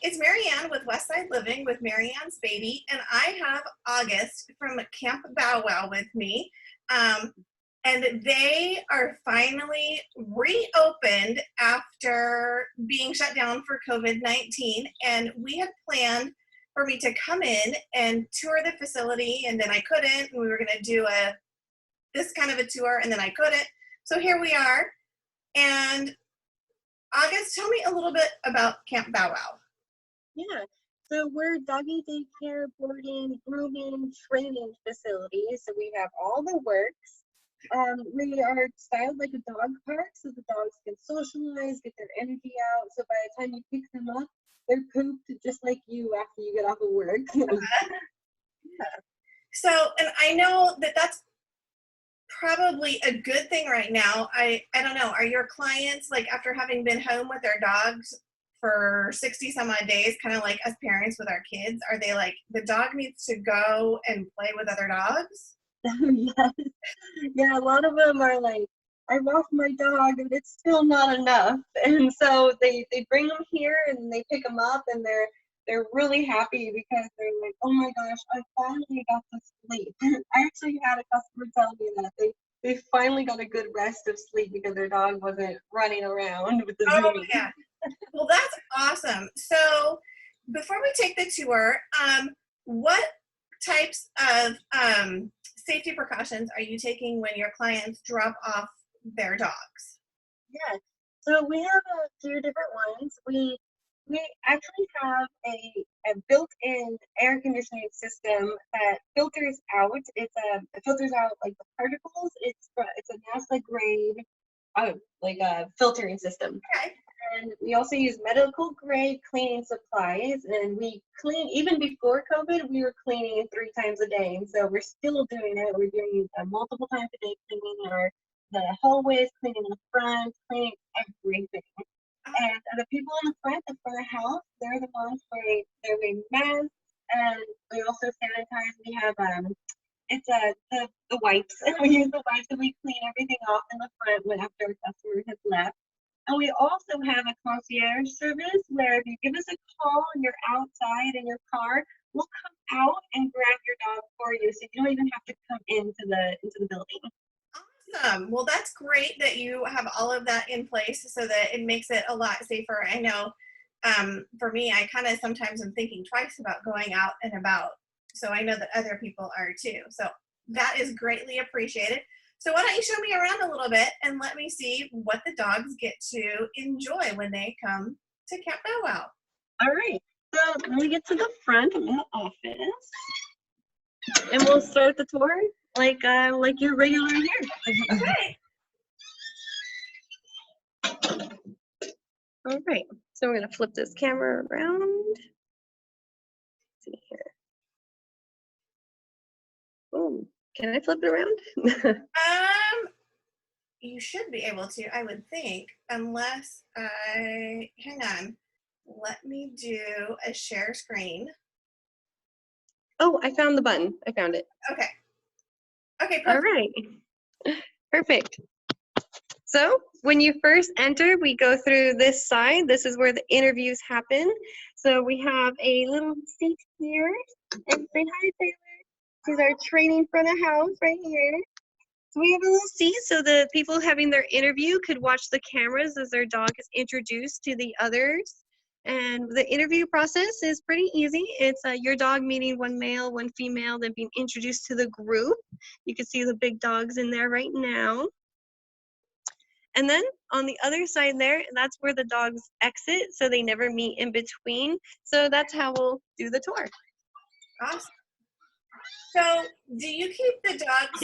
it's Marianne with Westside Living with Marianne's Baby, and I have August from Camp BowWow with me. And they are finally reopened after being shut down for COVID-19. And we had planned for me to come in and tour the facility, and then I couldn't. And we were going to do this kind of a tour, and then I couldn't. So here we are. And August, tell me a little bit about Camp BowWow. Yeah, so we're doggy daycare, boarding, grooming, training facility. So we have all the works. We are styled like a dog park, so the dogs can socialize, get their energy out. So by the time you pick them up, they're pooped just like you after you get off of work. Yeah. So, and I know that that's probably a good thing right now. I don't know, are your clients, like, after having been home with their dogs for 60 some odd days, kind of like us parents with our kids, are they like, the dog needs to go and play with other dogs? Yes. Yeah, a lot of them are like, I lost my dog and it's still not enough. And so they bring them here and they pick them up, and they're really happy because they're like, oh my gosh, I finally got to sleep. I actually had a customer tell me that they finally got a good rest of sleep because their dog wasn't running around with the zooming. Yeah. Well, that's awesome. So before we take the tour, what types of safety precautions are you taking when your clients drop off their dogs? Yeah, so we have a few different ones. We actually have a built-in air conditioning system that filters out. It filters out like the particles. It's a NASA grade like a filtering system. Okay. And we also use medical grade cleaning supplies, and we clean, even before COVID, we were cleaning 3 times a day. And so we're still doing it. We're doing multiple times a day, cleaning the hallways, cleaning the front, cleaning everything. And the people in the front of house, they're the ones they're wearing masks, and we also sanitize. We have it's the wipes. We use the wipes, and we clean everything off in the front when after a customer has left. And we also have a concierge service where if you give us a call and you're outside in your car, we'll come out and grab your dog for you, so you don't even have to come into the building. Awesome. Well, that's great that you have all of that in place so that it makes it a lot safer. I know for me, I kind of sometimes am thinking twice about going out and about. So I know that other people are too. So that is greatly appreciated. So why don't you show me around a little bit and let me see what the dogs get to enjoy when they come to Camp BowWow. All right. So when we get to the front of the office, and we'll start the tour like you're regular here. Okay. All right. So we're gonna flip this camera around. Let's see here. Oh, can I flip it around? You should be able to, I would think, unless hang on. Let me do a share screen. Oh, I found the button. I found it. Okay. Okay, perfect. All right. Perfect. So when you first enter, we go through this side. This is where the interviews happen. So we have a little seat here. And say hi, Taylor. This is our training front of house right here. So we have a little seat so the people having their interview could watch the cameras as their dog is introduced to the others. And the interview process is pretty easy. It's your dog meeting one male, one female, then being introduced to the group. You can see the big dogs in there right now. And then on the other side there, that's where the dogs exit, so they never meet in between. So that's how we'll do the tour. Awesome. So do you keep the dogs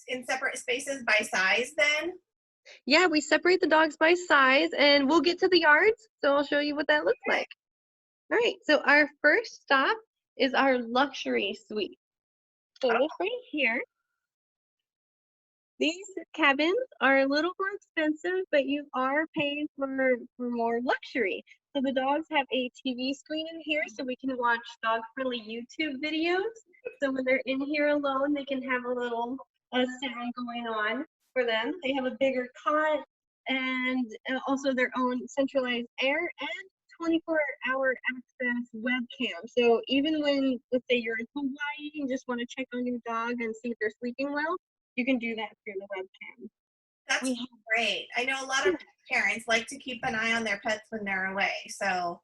in separate spaces by size then? Yeah, we separate the dogs by size, and we'll get to the yards, so I'll show you what that looks like. All right, so our first stop is our luxury suite. So it's right here. These cabins are a little more expensive, but you are paying for more luxury. So the dogs have a TV screen in here, so we can watch dog-friendly YouTube videos. So when they're in here alone, they can have a little sound going on for them. They have a bigger cot and also their own centralized air and 24-hour access webcam. So even when, let's say you're in Hawaii and just want to check on your dog and see if they're sleeping well, you can do that through the webcam. That's great. I know a lot of parents like to keep an eye on their pets when they're away, so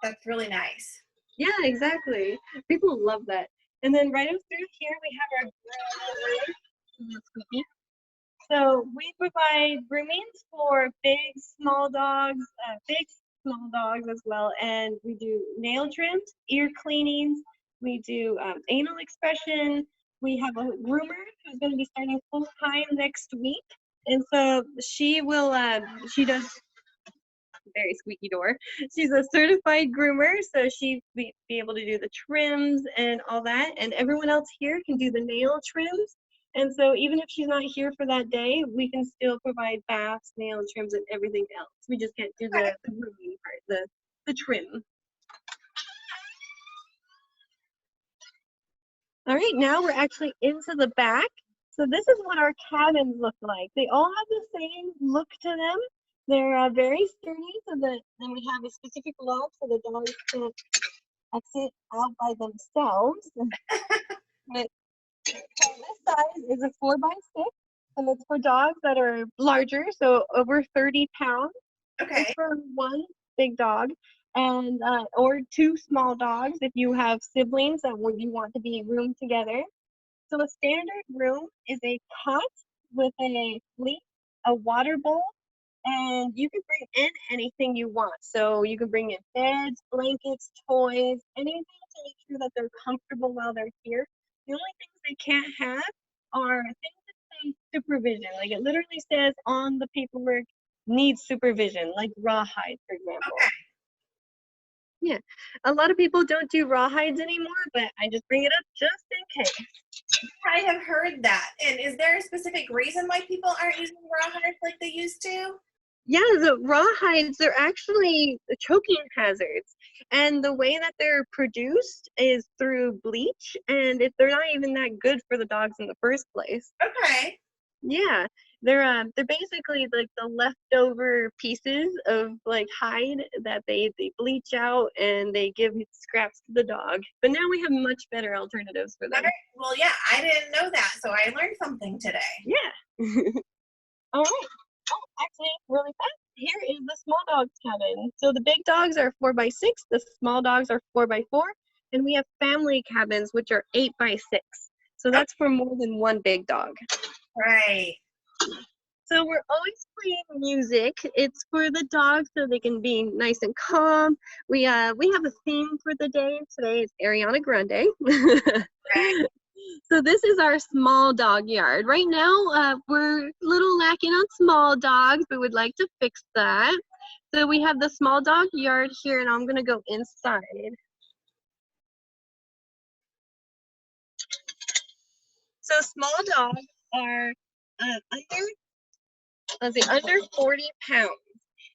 that's really nice. Yeah, exactly. People love that. And then right up through here, we have our grooming. So we provide groomings for big, small dogs as well. And we do nail trims, ear cleanings. We do anal expression. We have a groomer who's going to be starting full time next week. And so she will, she does very squeaky door. She's a certified groomer, so she'd be able to do the trims and all that. And everyone else here can do the nail trims. And so even if she's not here for that day, we can still provide baths, nail trims, and everything else. We just can't do the grooming part, the trim. All right, now we're actually into the back. So this is what our cabins look like. They all have the same look to them. They're very sturdy, so that then we have a specific lock so the dogs can't exit out by themselves. But so this size is a 4x6, and it's for dogs that are larger, so over 30 pounds. Okay. It's for one big dog, and or two small dogs if you have siblings that you want to be roomed together. So a standard room is a cot with a sleep, a water bowl, and you can bring in anything you want. So you can bring in beds, blankets, toys, anything to make sure that they're comfortable while they're here. The only things they can't have are things that say supervision. Like it literally says on the paperwork, needs supervision, like rawhide, for example. Okay. Yeah, a lot of people don't do rawhides anymore, but I just bring it up just in case. I have heard that. And is there a specific reason why people aren't using rawhides like they used to? Yeah, the rawhides, they're actually choking hazards. And the way that they're produced is through bleach, and they're not even that good for the dogs in the first place. Okay. Yeah, they're basically like the leftover pieces of like hide that they bleach out and they give scraps to the dog. But now we have much better alternatives for them. Well, yeah, I didn't know that, so I learned something today. Yeah. All right. Oh, actually, really fast. Here is the small dogs cabin. So the big dogs are 4x6, the small dogs are 4x4, and we have family cabins which are 8x6. So that's for more than one big dog. Right. So we're always playing music. It's for the dogs so they can be nice and calm. We have a theme for the day. Today is Ariana Grande. Right. So this is our small dog yard. Right now, we're a little lacking on small dogs, but we'd like to fix that. So we have the small dog yard here, and I'm gonna go inside. So small dogs are under 40 pounds.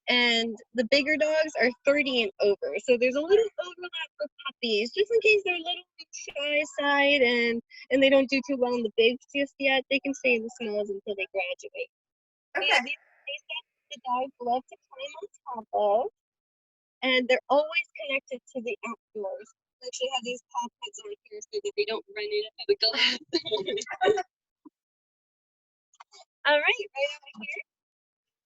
And the bigger dogs are 30 and over. So there's a little overlap for puppies, just in case they're a little bit shy side and they don't do too well in the bigs just yet. They can stay in the smalls until they graduate. Okay. Yeah, these the dogs love to climb on top of, and they're always connected to the outdoors. We actually have these paw pads on here so that they don't run into the glass. All right, right over here.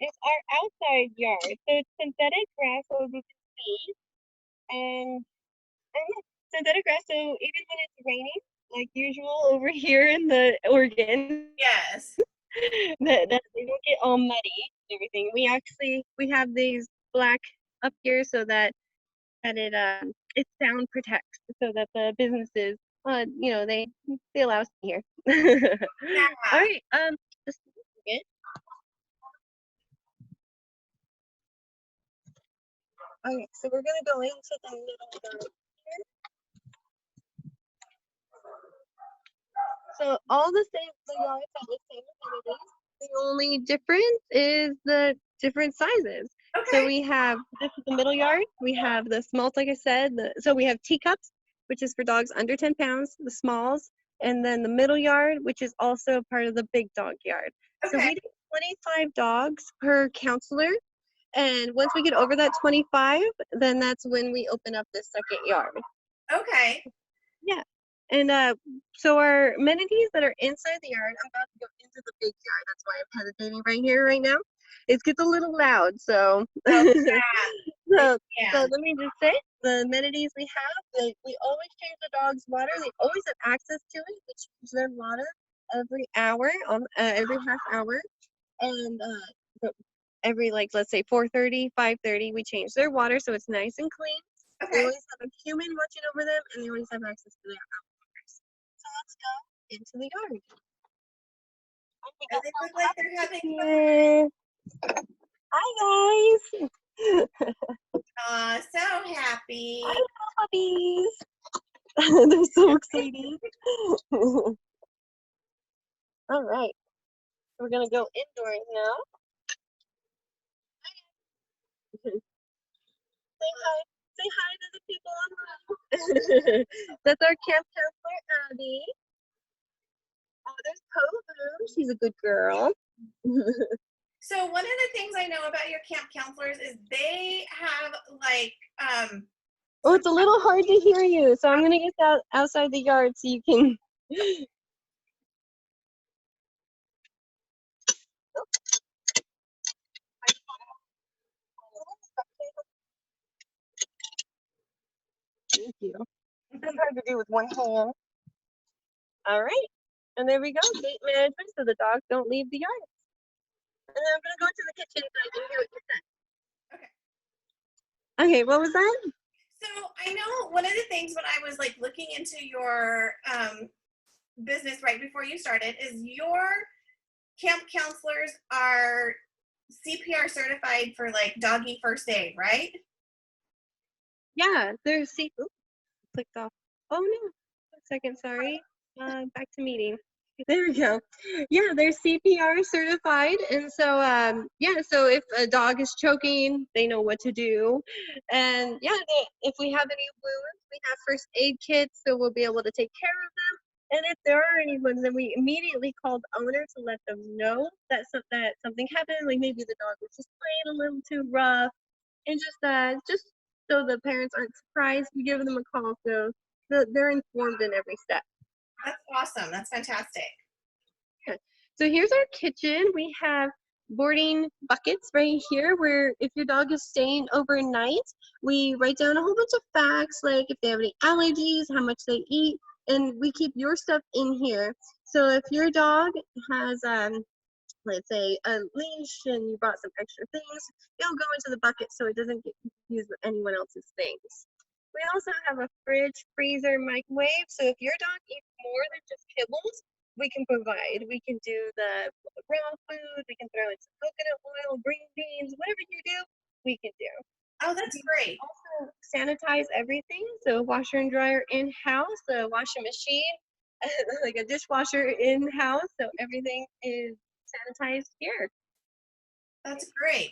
It's our outside yard. So it's synthetic grass, as you can see. And synthetic grass, so even when it's raining, like usual over here in the Oregon, Yes. that they don't get all muddy and everything. We have these black up here so that it sound protects so that the businesses they allow us here. Yeah. All right, just a second. Okay, so we're gonna go into the middle yard here. So all the yards have the same amenities. The only difference is the different sizes. Okay. So this is the middle yard. We have the smalls, like I said. So we have teacups, which is for dogs under 10 pounds, the smalls, and then the middle yard, which is also part of the big dog yard. Okay. So we do 25 dogs per counselor. And once we get over that 25, then that's when we open up the second yard. Okay. Yeah. And so our amenities that are inside the yard, I'm about to go into the big yard. That's why I'm hesitating right here, right now. It gets a little loud, so Oh, yeah. so, Yeah. let me just say the amenities we have. We always change the dog's water. They always have access to it. We change their water every hour, every half hour, and every like let's say 4:30, 5:30, we change their water so it's nice and clean. They Okay. always have a human watching over them, and they always have access to their outdoors. So let's go into the yard. And they look like they're having fun. Here. Hi guys. Aw, so happy. Hi puppies. They're so exciting. All right, we're gonna go indoors now. Say hi. Say hi to the people online. That's our camp counselor, Abby. Oh, there's Kovu. She's a good girl. So one of the things I know about your camp counselors is they have like Oh, it's a little hard to hear you, so I'm gonna get outside the yard so you can. Thank you. It's hard to do with one hand. All right, and there we go. Gate management, so the dogs don't leave the yard. And then I'm gonna go to the kitchen so I can hear what you said. Okay. Okay, what was that? So I know one of the things when I was like looking into your business right before you started is your camp counselors are CPR certified for like doggy first aid, right? Yeah, there's Oops, clicked off. Oh no, 1 second, sorry. Back to meeting. There we go. Yeah, they're CPR certified, and so yeah, so if a dog is choking, they know what to do, and yeah, if we have any wounds, we have first aid kits, so we'll be able to take care of them. And if there are any wounds, then we immediately call the owner to let them know that something happened, like maybe the dog was just playing a little too rough, and just so the parents aren't surprised, we give them a call so they're informed in every step. That's awesome. That's fantastic. So here's our kitchen. We have boarding buckets right here where if your dog is staying overnight, we write down a whole bunch of facts like if they have any allergies, how much they eat, and we keep your stuff in here. So if your dog has let's say a leash and you brought some extra things, it'll go into the bucket so it doesn't get confused with anyone else's things. We also have a fridge, freezer, microwave. So if your dog eats more than just kibbles, we can provide. We can do the raw food. We can throw in some coconut oil, green beans, whatever you do, we can do. Oh, that's great. Also sanitize everything. So washer and dryer in-house, a washing machine, like a dishwasher in-house. So everything is sanitized here. That's great.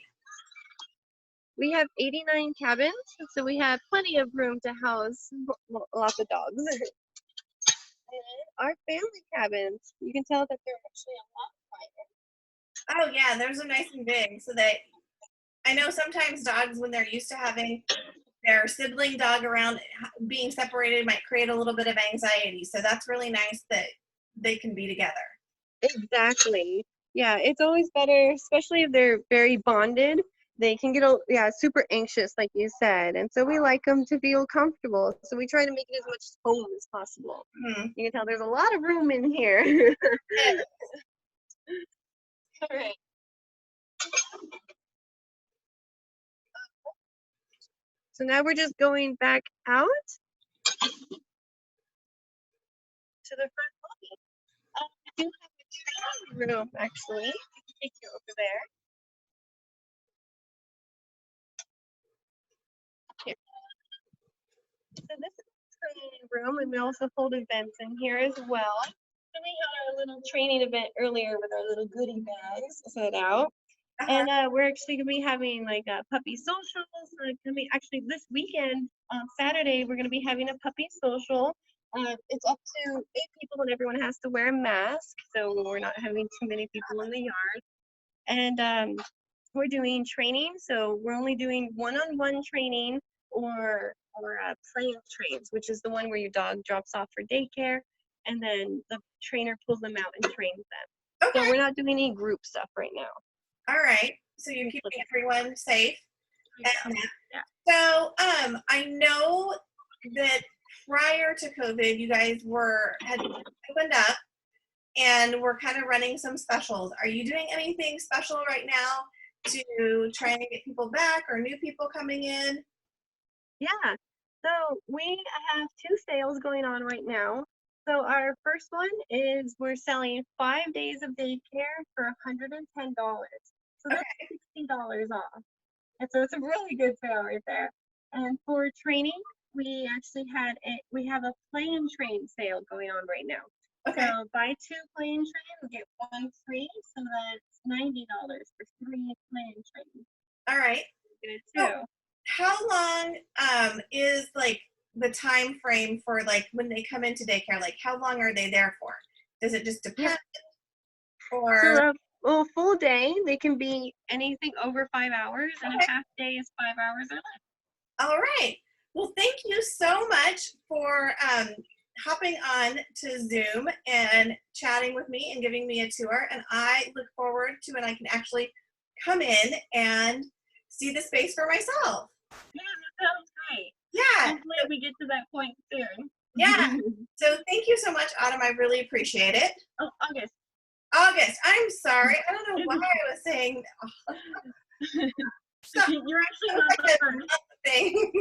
We have 89 cabins, so we have plenty of room to house lots of dogs. And our family cabins, you can tell that they're actually a lot quieter. Oh yeah, those are nice and big so that I know sometimes dogs when they're used to having their sibling dog around being separated might create a little bit of anxiety. So that's really nice that they can be together. Exactly. Yeah, it's always better, especially if they're very bonded. They can get super anxious, like you said, and so we like them to feel comfortable. So we try to make it as much home as possible. Mm-hmm. You can tell there's a lot of room in here. Yes. All right. So now we're just going back out to the front lobby. We do have a training room, actually. I can take you over there. Here. So this is the training room, and we also hold events in here as well. So we had our little training event earlier with our little goodie bags set out. And we're actually gonna be having like a puppy socials. Coming actually this weekend on Saturday, we're gonna be having a puppy social. It's up to 8 people, and everyone has to wear a mask, so we're not having too many people in the yard. And we're doing training. So we're only doing one-on-one training or play and trains, which is the one where your dog drops off for daycare and then the trainer pulls them out and trains them. Okay. So we're not doing any group stuff right now. All right. So you're keeping everyone safe. Yeah. So I know that prior to COVID, you guys had opened up and we're kind of running some specials. Are you doing anything special right now to try and get people back or new people coming in? Yeah. So we have 2 sales going on right now. So our first one is we're selling 5 days of daycare for $110. So that's $60 off. And so it's a really good sale right there. And for training, we actually have a play and train sale going on right now. Okay. So buy 2 play and train and get 1 free. So that's $90 for 3 play and trains. All right. So how long is like the time frame for like when they come into daycare? Like how long are they there for? Does it just depend? Or so a full day, they can be anything over 5 hours, and a half day is 5 hours or less. All right. Well, thank you so much for hopping on to Zoom and chatting with me and giving me a tour. And I look forward to when I can actually come in and see the space for myself. Yeah, that sounds great. Yeah. Hopefully we get to that point soon. Yeah. So thank you so much, Autumn. I really appreciate it. Oh, August. August. I'm sorry. I don't know why I was saying. You're actually not the first. Thing.